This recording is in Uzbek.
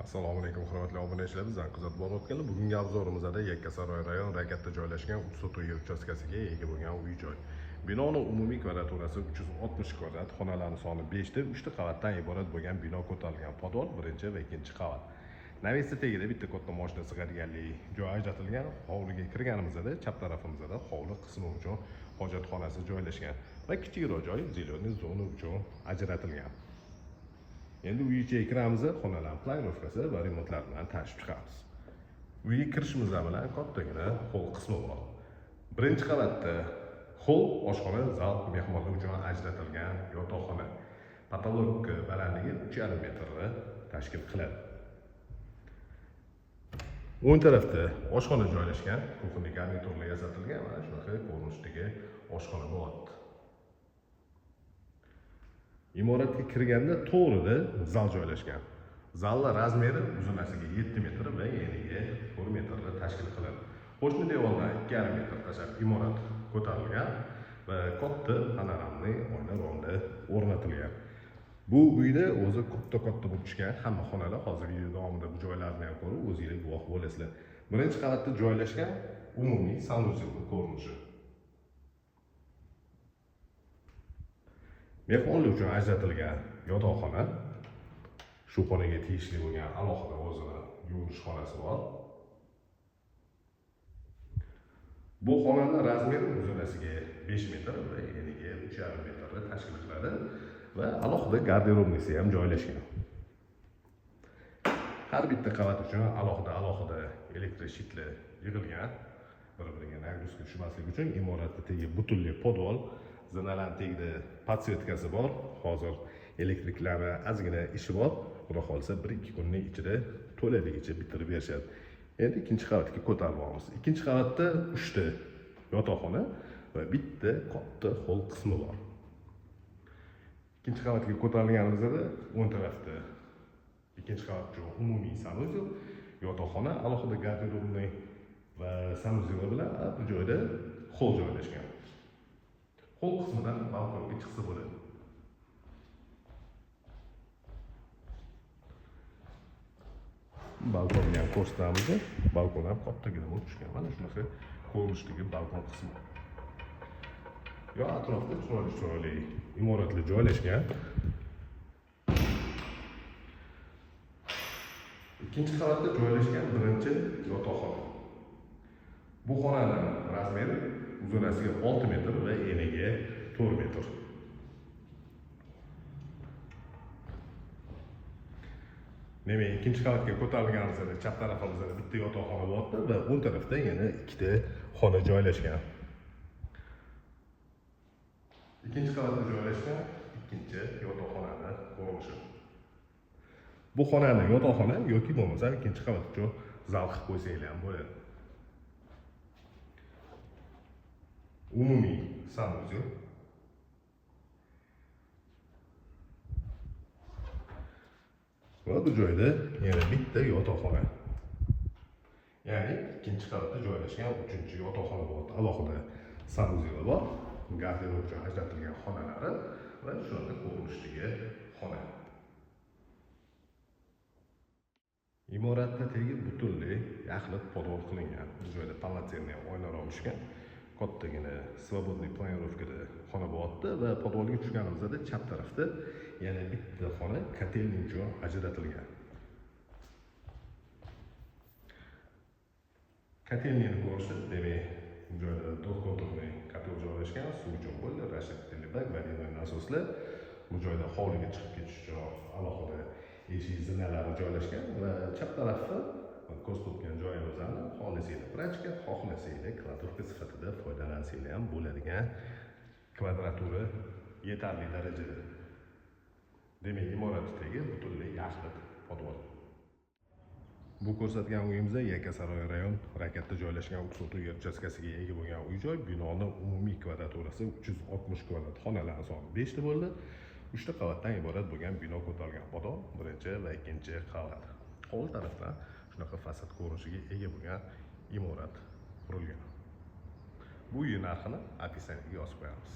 Assalomu alaykum hurmatli obunachilar, bizdan Qizat bor o'tganlar. Bugungi obzorimizda Yakkasaroy rayon Rakatda joylashgan 3 sotuv yer uchastkasiga ega bo'lgan uy-joy. Binoning umumiy kvadraturasi 360 kvadrat, xonalarning soni 5 ta, 3 ta qavatdan iborat bo'lgan bino ko'tarilgan. Podol birinchi va ikkinchi qavat. Navesta tagida bitta katta mashina sig'adiganlik joy ajratilgan. Hovliga kirganimizda chap tarafimizda hovli qismi uchun hojatxonasi joylashgan va kichikroq joy zeleniy zona uchun ajratilgan. Endi uy ichiga kiramiz, xonalar planovkasi va remontlar bilan tanishib chiqamiz. Uyga kirishimiz bilan kattagina hol qismi bor. Birinchi qavatda hol, oshxona, zal, mehmonlar uchun ajratilgan yotoqxona. Patolog balandligi 3,5 metrni tashkil qiladi. O'ng tarafda oshxona joylashgan, kuxonli garniturlar yasatilgan va shunaqa ko'rinishdagi oshxona bo'lyapti. Imoratga kirganda to'g'rida zal joylashgan. Zalning razmeri uzunasiga 7 metr va eniga 1 metrni tashkil qiladi. Qo'shni devordan 2,5 metr tashlab imorat ko'tarilgan va katta panoramli oyna romlar o'rnatilgan. Bu uyda o'zi katta bo'lib tushgan hamma xonalar hozirgi video davomida bu joylarni ham ko'rib o'zingiz guvoh bo'lasizlar. Birinchi qavatda joylashgan umumiy sanuzel ko'rinishi. Mehmonlar uchun ajratilgan yotoqxona. Shu xonaga tegishli bo'lgan alohida o'zini yuvinish xonasi bor. Bu xonaning razmeri uzunasiga 5 metr va eniga 3,5 metrni tashkil qiladi va alohida garderobnisi ham joylashgan. Har bitta qavat uchun alohida elektr shitlar yig'ilgan. Bir-biriga nagruska tushmasligi uchun imoratda tegi butunlay podol, zinalar tagida podsvetkasi bor. Hozir elektriklari ozgina ishi bor. Xudo xolsa 1-2 kunning ichida to'laligicha bitirib berishadi. Endi ikkinchi qavatga ko'tarib olamiz. Ikkinchi qavatda 3 ta yotoqxona va bitta katta hol qismi bor. Ikkinchi qavatga ko'tarilganimizda o'ng tarafda ikkinchi qavat uchun umumiy sanuzel, yotoqxona, alohida garderobni va sanuzel bilan bu joyda hol joylashgan. Hol qismidan balkonga chiqsa bo'ladi. Balkonni ham ko'rsatamiz. Balkon ham kattagina bo'lib tushgan. Mana shunaqa ko'rinishdagi balkon qismi. Yo atrofda chiroyli imoratlar joylashgan. Ikkinchi qavatda joylashgan birinchi yotoqxona. Bu xonaning razmeri uzunasiga 6 metr va eniga 4 metr. Demak, ikkinchi qavatga ko'tarilganimizda chap tarafimizda bitta yotoqxona bor va o'ng tarafda yana ikkita xona joylashgan. Ikkinchi qavatda joylashgan ikkinchi yotoqxonaning ko'rinishi. Bu xonani yotoqxona yoki bo'lmasa ikkinchi qavat uchun zal qilib qo'ysanglar ham bo'ladi. Umumiy sanuzel. Va bu joyda yana bitta yotoqxona. Ya'ni ikkinchi qavatda joylashgan 3-chi yotoqxona bor. Alohida sanuzel bor, garderob uchun ajratilgan xonalari va shunaqa ko'rinishdagi xona. Imoratda tegi butunlay yaxlit podol qilingan. Bu joyda полноценный oyna rom tushgan. Kattagina svobodniy planirovkada xona bo'lyapti va podolga tushganimizda chap tarafda yana bitta xona kotelning uchun ajratilgan. Kotelning ko'rinishi, demak, bu joyda 4 konturli kotel joylashgan, suv uchun bo'ldi, rashidli bak va nasoslar. Bu joyda hovliga chiqib ketish uchun alohida eshik zinalari joylashgan va chap tarafda ko'z tutgan joyimizdan xohlasanglar prachka, xohlasanglar kladovka sifatida foydalansanglar ham bo'ladigan kvadratura yetarli darajada. Demak, imoratdagi butunlay yaxlit podol. Bu ko'rsatgan uyimizda Yakkasaroy rayon Rakatda joylashgan 3 sotuv yer uchastkasiga ega bo'lgan uy-joy. Binoning umumiy kvadraturasi 360 kvadrat, xonalarning soni 5 ta bo'ldi. 3 ta qavatdan iborat bo'lgan bino ko'tarilgan podol, birinchi va ikkinchi qavat. Hovli tarafdan shunaqa fasad ko'rinishiga ega bo'lgan imorat qurilgan. Bu uy narxini opisiyaga yozib qo'yamiz.